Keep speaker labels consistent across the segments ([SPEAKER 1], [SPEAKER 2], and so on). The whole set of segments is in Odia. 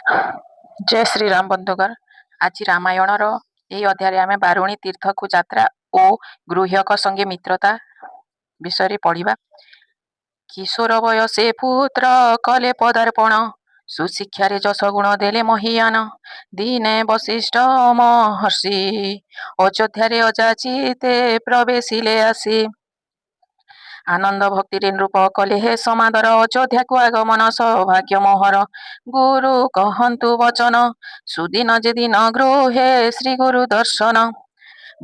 [SPEAKER 1] ଜୟ ଶ୍ରୀରାମ ବନ୍ଧୁଗଣ। ଆଜି ରାମାୟଣର ଏହି ଅଧ୍ୟାୟରେ ଆମେ ବାରୁଣୀ ତୀର୍ଥକୁ ଯାତ୍ରା ଓ ଗୃହ୍ୟକ ସଙ୍ଗେ ମିତ୍ରତା ବିଷୟରେ ପଢ଼ିବା। କିଶୋର ବୟସେ ପୁତ୍ର କଲେ ପଦାର୍ପଣ, ସୁଶିକ୍ଷାରେ ଯଶ ଗୁଣ ଦେଲେ ମହିୟାନ। ଦିନେ ବଶିଷ୍ଠ ମହର୍ଷି ଅଯୋଧ୍ୟାରେ ଅଯାଚିତେ ପ୍ରବେଶିଲେ ଆସି। ଆନନ୍ଦ ଭକ୍ତିରେ ନୃପ କଲେ ହେ ସମାଦର, ଅଯୋଧ୍ୟାକୁ ଆଗମନ ସୌଭାଗ୍ୟ ମୋହର। ଗୁରୁ କହନ୍ତୁ ବଚନ, ସୁଦିନ ଯେଦିନ ଗୃହେ ଶ୍ରୀ ଗୁରୁ ଦର୍ଶନ।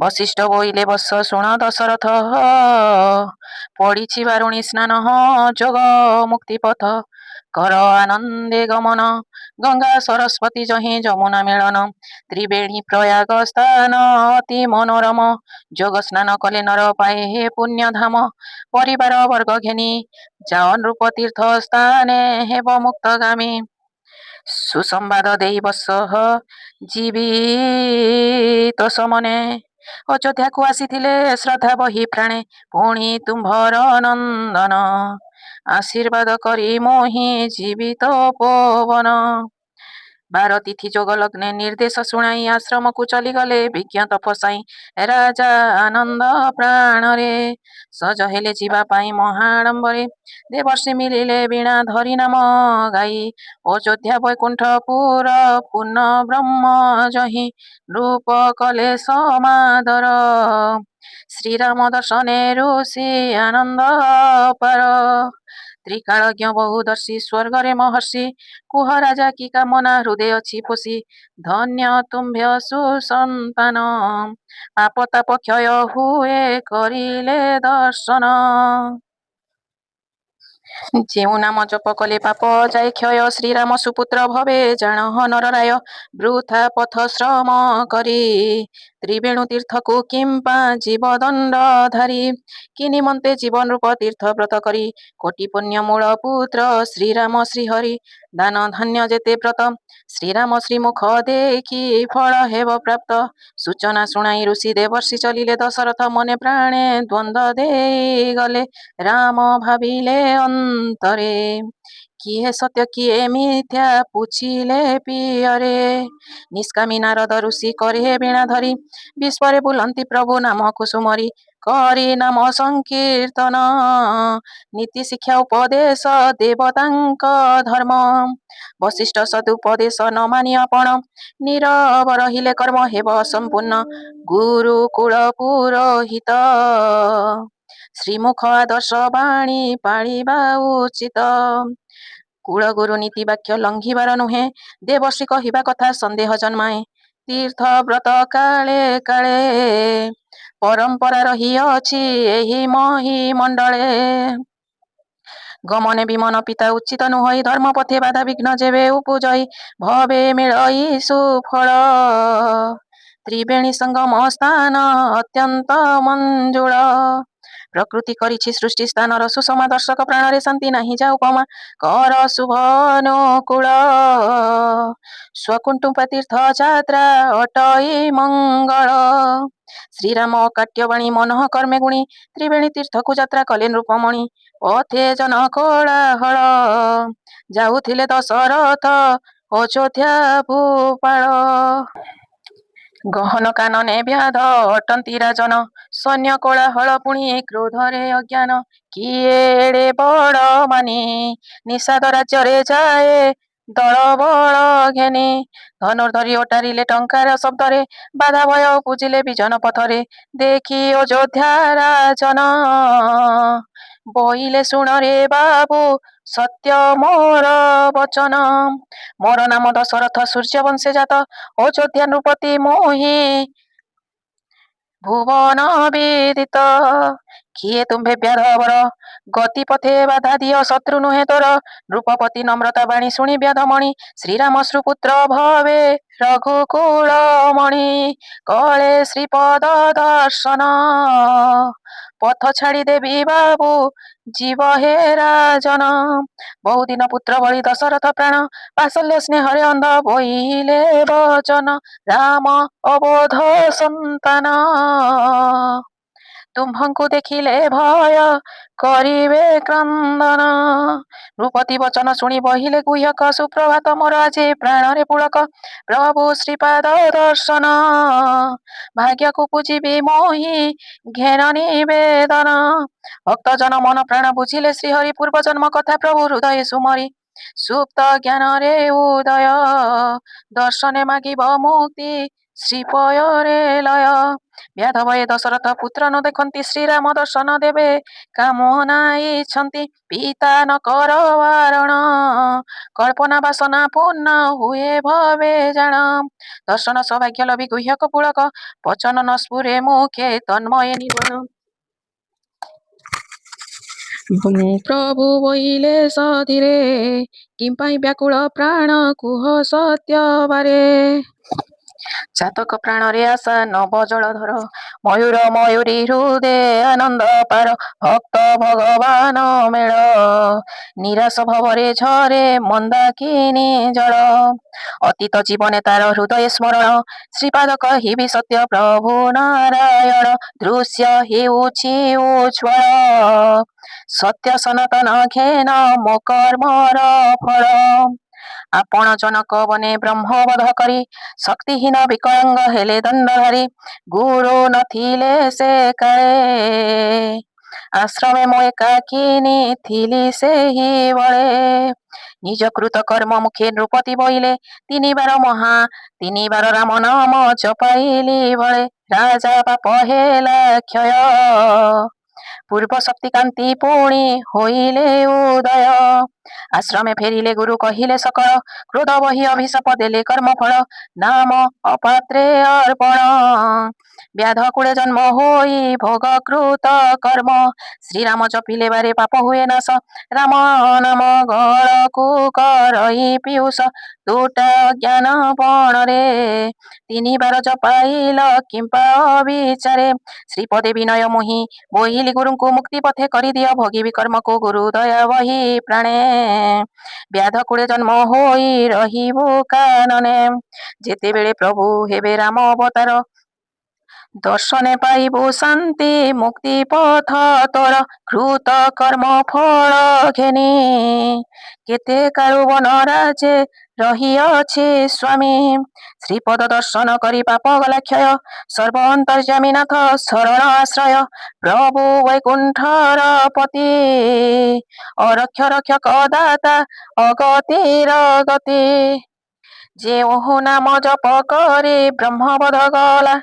[SPEAKER 1] ବଶିଷ୍ଠ ବୋଇଲେ ବତ୍ସ ଶୁଣ ଦଶରଥ, ପଡ଼ିଛି ବାରୁଣୀ ସ୍ନାନ ଯୋଗ ମୁକ୍ତି ପଥ। କର ଆନନ୍ଦେ ଗମନ, ଗଙ୍ଗା ସରସ୍ୱତୀ ଯହିଁ ଯମୁନା ମିଳନ। ତ୍ରିବେଣୀ ପ୍ରୟାଗ ସ୍ଥାନ ଅତି ମନୋରମ, ଯୋଗ ସ୍ନାନ କଲେ ନର ପାଏ ହେ ପୁଣ୍ୟ ଧାମ। ପରିବାର ବର୍ଗ ଘେନି ଯାଅ ନୃପ ତୀର୍ଥ ସ୍ଥାନେ, ହେବ ମୁକ୍ତଗାମୀ। ସୁସମ୍ବାଦ ଦେଇ ବତ୍ସ ଜୀବିତ ସମନେ, ଅଯୋଧ୍ୟାକୁ ଆସିଥିଲେ ଶ୍ରଦ୍ଧା ବହି ପ୍ରାଣେ। ପୁଣି ତୁମ୍ଭର ନନ୍ଦନ, ଆଶୀର୍ବାଦ କରି ମୋହି ଜୀବିତ ପବନ। ବାର ତିଥି ଯୋଗ ଲଗ୍ନେ ନିର୍ଦ୍ଦେଶ ଶୁଣାଇ, ଆଶ୍ରମକୁ ଚଲିଗଲେ ବିଜ୍ଞ ତପସ୍ୱାଇଁ। ରାଜା ଆନନ୍ଦ ପ୍ରାଣରେ, ସଜ ହେଲେ ଯିବା ପାଇଁ ମହାଡମ୍ବରେ। ଦେବର୍ଷି ମିଳିଲେ ବୀଣା ଧରି ନାମ ଗାଇ, ଅଯୋଧ୍ୟା ବୈକୁଣ୍ଠପୁର ପୂର୍ଣ୍ଣ ବ୍ରହ୍ମ ଯହିଁ। ନୃପ କଲେ ସମାଦର, ଶ୍ରୀରାମ ଦର୍ଶନେ ଋଷି ଆନନ୍ଦ ପାର। ତ୍ରିକାଳଜ୍ଞ ବହୁଦର୍ଶୀ ସ୍ୱର୍ଗରେ ମହର୍ଷି, କୁହ ରାଜା କି କାମନା ହୃଦେ ଅଛି ପୋଷି। ଧନ୍ୟ ତୁମ୍ଭ୍ୟ ସୁସନ୍ତାନ, ପାପ ତାପ କ୍ଷୟ ହୁଏ କରିଲେ ଦର୍ଶନ। ଯେଉଁ ନାମ ଜପ କଲେ ପାପ ଯାଏ କ୍ଷୟ, ଶ୍ରୀରାମ ସୁପୁତ୍ର ଭବେ ଜାଣ ନରରାୟ। ବୃଥା ପଥ ଶ୍ରମ କରି, ତ୍ରିବେଣୁ ତୀର୍ଥକୁ କିମ୍ପା ଯିବ ଦଣ୍ଡଧାରୀ। କି ନିମନ୍ତେ ଜୀବ ନୃପ ତୀର୍ଥ ବ୍ରତ କରି, କୋଟି ପୁଣ୍ୟ ମୂଳ ପୁତ୍ର ଶ୍ରୀରାମ ଶ୍ରୀହରି। ଦାନ ଧାନ୍ୟ ଯେତେ ବ୍ରତ, ଶ୍ରୀରାମ ଶ୍ରୀମୁଖ ଦେଖି ଫଳ ହେବ ପ୍ରାପ୍ତ। ସୂଚନା ଶୁଣାଇ ଋଷି ଦେବର୍ଷି ଚଲିଲେ, ଦଶରଥ ମନେ ପ୍ରାଣେ ଦ୍ୱନ୍ଦ୍ୱ ଦେଇ ଗଲେ। ରାମ ଭାବିଲେ ଅନ୍ତରେ, କିଏ ସତ୍ୟ କିଏ ମିଥ୍ୟା ପୁଛିଲେ ପିୟରେ। ନିଷ୍କାମୀ ନାରଦ ଋଷି କରେ ବୀଣା ଧରି, ବିଶ୍ୱରେ ବୁଲନ୍ତି ପ୍ରଭୁ ନାମ କୁସୁମରି। କରି ନାମ ସଂକୀର୍ତ୍ତନ, ନୀତି ଶିକ୍ଷା ଉପଦେଶ ଦେବତାଙ୍କ ଧର୍ମ। ବଶିଷ୍ଠ ସଦୁପଦେଶ ନ ମାନି ଆପଣ, ନୀରବ ରହିଲେ କର୍ମ ହେବ ସମ୍ପୂର୍ଣ୍ଣ। ଗୁରୁକୁଳ ପୁରୋହିତ, ଶ୍ରୀମୁଖ ଆଦର୍ଶ ବାଣୀ ପାଳିବା ଉଚିତ। କୁଳଗୁରୁ ନୀତି ବାକ୍ୟ ଲଙ୍ଘିବାର ନୁହେଁ, ଦେବର୍ଷି କହିବା କଥା ସନ୍ଦେହ ଜନ୍ମାଏ। ତୀର୍ଥ ବ୍ରତ କାଳେ କାଳେ, ପରମ୍ପରା ରହିଅଛି ଏହି ମହି ମଣ୍ଡଳେ। ଗମନେ ବିମନ ପିତା ଉଚିତ ନୁହଇ, ଧର୍ମ ପଥେ ବାଧା ବିଘ୍ନ ଯେବେ ଉପୁଜଇ। ଭବେ ମିଳଇ ସୁଫଳ, ତ୍ରିବେଣୀ ସଙ୍ଗମ ସ୍ଥାନ ଅତ୍ୟନ୍ତ ମଞ୍ଜୁଳ। ପ୍ରକୃତି କରିଛି ସୃଷ୍ଟି ସ୍ଥାନର ସୁଷମା, ଦର୍ଶକ ପ୍ରାଣରେ ଶାନ୍ତି ନାହିଁ ଯା ଉପମା। କର ଶୁଭ ଅନୁକୂଳ, ସ୍ୱକୁଟୁମ୍ବ ତୀର୍ଥ ଯାତ୍ରା ଅଟଇ ମଙ୍ଗଳ। ଶ୍ରୀରାମ ଅକାଟ୍ୟବାଣୀ ମନଃ କର୍ମେ ଗୁଣୀ, ତ୍ରିବେଣୀ ତୀର୍ଥକୁ ଯାତ୍ରା କଲେ ନୃପମଣି। ପଥେ ଜନ କୋଳାହଳ, ଯାଉଥିଲେ ଦଶରଥ ଅଯୋଧ୍ୟା ଭୂପାଳ। ଗହନ କାନନେ ବ୍ୟାଧ ଅଟନ୍ତି ରାଜନ, ସୈନ୍ୟ କୋଳାହଳ ପୁଣି କ୍ରୋଧରେ ଅଜ୍ଞାନ। କିଏ ଏଡ଼େ ବଡ଼ ମାନି, ନିଷାଦ ରାଜ୍ୟରେ ଯାଏ ଦଳ ବଳ ଘେନି। ଧନୁର୍ଦ୍ଧରି ଅଟାରିଲେ ଟଙ୍କାର ଶବ୍ଦରେ, ବାଧା ଭୟ ଉପୁଜିଲେ ବିଜନ ପଥରେ। ଦେଖି ଅଯୋଧ୍ୟା ରାଜନ, ବୋଇଲେ ଶୁଣରେ ବାବୁ ସତ୍ୟ ମୋର ବଚନ। ମୋର ନାମ ଦଶରଥ ସୂର୍ଯ୍ୟ ବଂଶେ ଜାତ, ଅଯୋଧ୍ୟା ନୃପତି ମୋହି ଭୁବନ ବିଦିତ। କିଏ ତୁମ୍ଭେ ବ୍ୟାଧବର, ଗତି ପଥେ ବାଧା ଦିଅ ଶତ୍ରୁ ନୁହେଁ ତୋର। ନୃପପତି ନମ୍ରତା ବାଣୀ ଶୁଣି ବ୍ୟାଧମଣି, ଶ୍ରୀରାମ ସୁପୁତ୍ର ଭବେ ରଘୁକୁଳ ମଣି। କଳେ ଶ୍ରୀପଦ ଦର୍ଶନ, ପଥ ଛାଡ଼ି ଦେବି ବାବୁ ଯିବ ହେ ରାଜନ। ବହୁଦିନ ପୁତ୍ର ଭଳି ଦଶରଥ ପ୍ରାଣ, ବାତ୍ସଲ୍ୟ ସ୍ନେହରେ ଅନ୍ଧ ବୋଇଲେ ବଚନ। ରାମ ଅବୋଧ ସନ୍ତାନ, ତୁମ୍ଭଙ୍କୁ ଦେଖିଲେ ଭୟ କରିବେ କ୍ରନ୍ଦନ। ନୃପତି ବଚନ ଶୁଣି ବହିଲେ ଗୁହ୍ୟକ ସୁପ୍ରଭାତ ମୋର ଆଜି ପ୍ରାଣରେ ପୁଳକ ପ୍ରଭୁ ଶ୍ରୀପାଦ ଦର୍ଶନ। ଭାଗ୍ୟକୁ ପୂଜିବି ମୋହି ଘେନ ନିବେଦନ। ଭକ୍ତଜନ ମନ ପ୍ରାଣ ବୁଝିଲେ ଶ୍ରୀହରି ପୂର୍ବ ଜନ୍ମ କଥା ପ୍ରଭୁ ହୃଦୟ ସୁମରି ସୁପ୍ତ ଜ୍ଞାନରେ ଉଦୟ। ଦର୍ଶନେ ମାଗିବ ମୁକ୍ତି ଶ୍ରୀପୟରେ ଲୟ। ବ୍ୟାଧ ଭଏ ଦଶରଥ ପୁତ୍ର ନ ଦେଖନ୍ତି ଶ୍ରୀରାମ ଦର୍ଶନ ଦେବେ କାମନାଇଛନ୍ତି ପିତା ନ କର ବାରଣ। କଳ୍ପନା ବାସନା ପୂର୍ଣ୍ଣ ହୁଏ ଭବେ ଜାଣ। ଦର୍ଶନ ସୌଭାଗ୍ୟ ଲଭି ଗୁହ୍ୟକ ପୁଳକ ବଚନ ନ ସ୍ଫୁରେ ମୁଖେ ତନ୍ମୟ ନିବନ। ପ୍ରଭୁ ବୋଇଲେ ସଧୀରେ କିମ୍ପାଇଁ ବ୍ୟାକୁଳ ପ୍ରାଣ କୁହ ସତ୍ୟ ବାରେ। ଚାତକ ପ୍ରାଣରେ ଆଶା ନବ ଜଳଧର ମୟୂର ମୟୂରୀ ହୃଦେ ଆନନ୍ଦ ପାର। ଭକ୍ତ ଭଗବାନ ମେଳ ନିରାଶ ଭବରେ ଝରେ ମନ୍ଦାକିନୀ ଜଳ। ଅତୀତ ଜୀବନେ ତାର ହୃଦୟ ସ୍ମରଣ ଶ୍ରୀପାଦ କହିବି ସତ୍ୟ ପ୍ରଭୁ ନାରାୟଣ। ଦୃଶ୍ୟ ହେଉଛି ଉଜ୍ଜ୍ୱଳ ସତ୍ୟ ସନାତନ ଘେନ ମୋ କର୍ମର ଫଳ। ଆପଣ ଜନକ ବନେ ବ୍ରହ୍ମବଧ କରି ଶକ୍ତିହୀନ ବିକଳାଙ୍ଗ ହେଲେ ଦଣ୍ଡଧାରୀ। ଗୁରୁ ନଥିଲେ ସେ କାଳେ ଆଶ୍ରମେ ମୁଁ ଏକାକିନୀ ଥିଲି ସେହି ବଳେ। ନିଜ କୃତ କର୍ମ ମୁଖେ ନୃପତି ବୋଇଲେ ତିନିବାର ରାମ ନାମ ଜପାଇଲି ବଳେ। ରାଜା ପାପ ହେଲା କ୍ଷୟ ପୂର୍ବ ଶକ୍ତି କାନ୍ତି ପୁଣି ହୋଇଲେ ଉଦୟ। ଆଶ୍ରମେ ଫେରିଲେ ଗୁରୁ କହିଲେ ସକଳ କ୍ରୋଧ ବହି ଅଭିଶାପ ଦେଲେ କର୍ମଫଳ ନାମ ଅପାତ୍ରେ ଅର୍ପଣ। ବ୍ୟାଧ କୁଳେ ଜନ୍ମ ହୋଇ ଭୋଗ କୃତ କର୍ମ ଶ୍ରୀରାମ ଜପିଲେ ବାରେ ପାପ ହୁଏ ନାଶ। ରାମ ନାମ ଗଳକୁ କରଇ ପିୟୁଷ ତୁଟା ଜ୍ଞାନ ପଣରେ ତିନିବାର ଜପାଇଲ କିମ୍ପା ଅବିଚାରେ। ଶ୍ରୀପଦେ ବିନୟ ମୁହିଁ ବୋଇଲି ଗୁରୁଙ୍କୁ ମୁକ୍ତି ପଥେ କରିଦିଅ ଭୋଗିବି କର୍ମକୁ ଗୁରୁ ଦୟା ବହି ପ୍ରାଣେ। ବ୍ୟାଧ କୁଳେ ଜନ୍ମ ହୋଇ ରହିବୁ କାନନେ ଯେତେବେଳେ ପ୍ରଭୁ ହେବେ ରାମ ଅବତାର। ଦର୍ଶନେ ପାଇବୁ ଶାନ୍ତି ମୁକ୍ତି ପଥ ତୋର କୃତ କର୍ମ ଫଳ ଘେନି। କେତେ କାଳୁ ବନ ରାଜେ ରହିଅଛି ସ୍ୱାମୀ ଶ୍ରୀପଦ ଦର୍ଶନ କରି ପାପ ଗଲା କ୍ଷୟ। ସର୍ବ ଅନ୍ତର୍ଯ୍ୟାମୀ ନାଥ ଶରଣ ଆଶ୍ରୟ ପ୍ରଭୁ ବୈକୁଣ୍ଠର ପତି। ଅରକ୍ଷ ରକ୍ଷକ ଦାତା ଅଗତିର ଗତି। ଯେଉଁ ନାମ ଜପ କରି ବ୍ରହ୍ମବଧ ଗଲା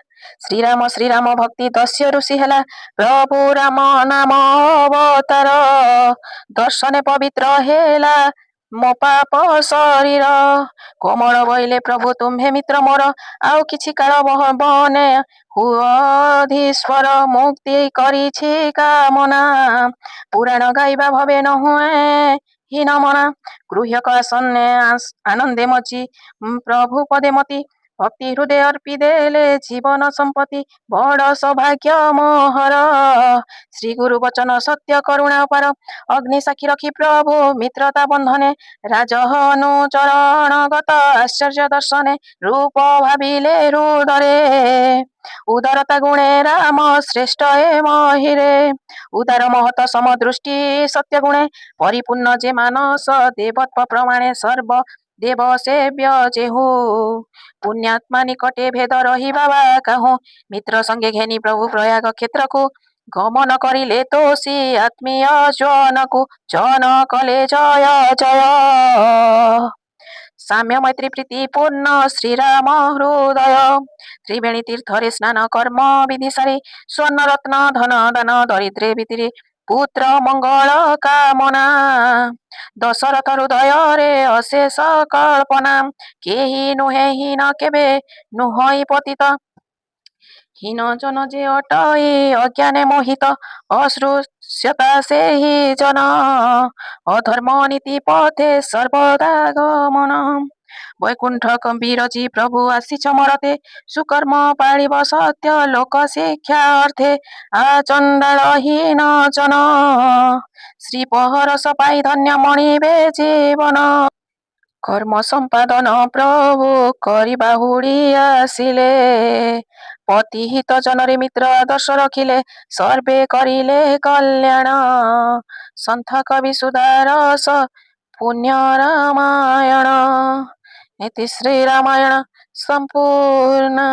[SPEAKER 1] ଶ୍ରୀରାମ ଶ୍ରୀରାମ ଭକ୍ତି ଦସ୍ୟ ଋଷି ହେଲା। ପ୍ରଭୁ ରାମ ନାମ ଅବତାର ଦର୍ଶନେ ପବିତ୍ର ହେଲା ମୋ ପାପ ଶରୀର। କୋମଳ ବୋଇଲେ ପ୍ରଭୁ ତୁମ୍ଭେ ମିତ୍ର ମୋର ଆଉ କିଛି କାଳ ବନେ ହୁଅଧୀଶ୍ୱର। ମୁକ୍ତି କରିଛି କାମନା ପୁରାଣ ଗାଇବା ଭବେ ନ ହୁଏ ହୀନ ମନା। ଗୁହ୍ୟକ ଆସନେ ଆନନ୍ଦେ ମଚି ପ୍ରଭୁ ପଦେ ମତି ଭକ୍ତି ହୃଦୟ ଅର୍ପି ଦେଲେ ଜୀବନ ସମ୍ପତ୍ତି। ବଡ଼ ସୌଭାଗ୍ୟ ମୋହର ଶ୍ରୀ ଗୁରୁ ବଚନ ସତ୍ୟ କରୁଣା ଅପାର। ଅଗ୍ନି ସାକ୍ଷୀ ରଖି ପ୍ରଭୁ ମିତ୍ରତା ବନ୍ଧନେ ରାଜହନୁ ଗତ ଆଶ୍ଚର୍ଯ୍ୟ ଦର୍ଶନେ। ରୂପ ଭାବିଲେ ହୃଦରେ ଉଦାରତା ଗୁଣେ ରାମ ଶ୍ରେଷ୍ଠ ଏ ମହିରେ। ଉଦାର ମହତ ସମଦୃଷ୍ଟି ସତ୍ୟ ଗୁଣେ ପରିପୂର୍ଣ୍ଣ ଯେ ମାନସ ଦେବତ୍ୱ ପ୍ରମାଣେ। ସର୍ବ ଦେବ ସେବ୍ୟ ଯେହୁ ପୁଣ୍ୟାତ୍ମା ନିକଟେ ଭେଦ ରହିବା ବା କାହୁଁ। ମିତ୍ର ସଙ୍ଗେ ଘେନି ପ୍ରଭୁ ପ୍ରୟାଗ କ୍ଷେତ୍ରକୁ ଗମନ କରିଲେ ତୋଷୀ ଆତ୍ମୀୟ ଜନକୁ ଜନ କଲେ ଜୟ ଜୟ। ସାମ୍ୟ ମୈତ୍ରୀ ପ୍ରୀତି ପୂର୍ଣ୍ଣ ଶ୍ରୀରାମ ହୃଦୟ। ତ୍ରିବେଣୀ ତୀର୍ଥରେ ସ୍ନାନ କର୍ମ ବିଧି ସାରି ସ୍ୱର୍ଣ୍ଣ ରତ୍ନ ଧନ ଦାନ ଦରିଦ୍ରେ ଭିତିରେ ପୁତ୍ର ମଙ୍ଗଳ କାମନା। ଦଶରଥ ହୃଦୟରେ ଅଶେଷ କଳ୍ପନା କେହି ନୁହେଁ ହୀନ କେବେ ନୁହଁଇ ପତିତ। ହୀନ ଜନ ଯେ ଅଟଇ ଅଜ୍ଞାନେ ମୋହିତ ଅସ୍ପୃଶ୍ୟତା ସେହି ଜନ ଅଧର୍ମ ନୀତି ପଥେ ସର୍ବଦା ଗମନ। ବୈକୁଣ୍ଠ ବିରଜୀ ପ୍ରଭୁ ଆସିଛ ମରତେ ସୁକର୍ମ ପାଳିବ ସତ୍ୟ ଲୋକ ଶିକ୍ଷା ଅର୍ଥେ। ଆଚଣ୍ଡାଳ ହୀନ ଜନ ଶ୍ରୀପହରସ ପାଇ ଧନ୍ୟ ମଣିବେ ଜୀବନ। କର୍ମ ସମ୍ପାଦନ ପ୍ରଭୁ କରି ବାହୁଡ଼ି ଆସିଲେ ପତିହିତ ଜନରେ ମିତ୍ର ଆଦର୍ଶ ରଖିଲେ ସର୍ବେ କରିଲେ କଲ୍ୟାଣ। ସନ୍ଥ କବି ସୁଦାରସ ପୁଣ୍ୟ ରାମାୟଣ। ଇତି ଶ୍ରୀ ରାମାୟଣ ସମ୍ପୂର୍ଣ୍ଣ।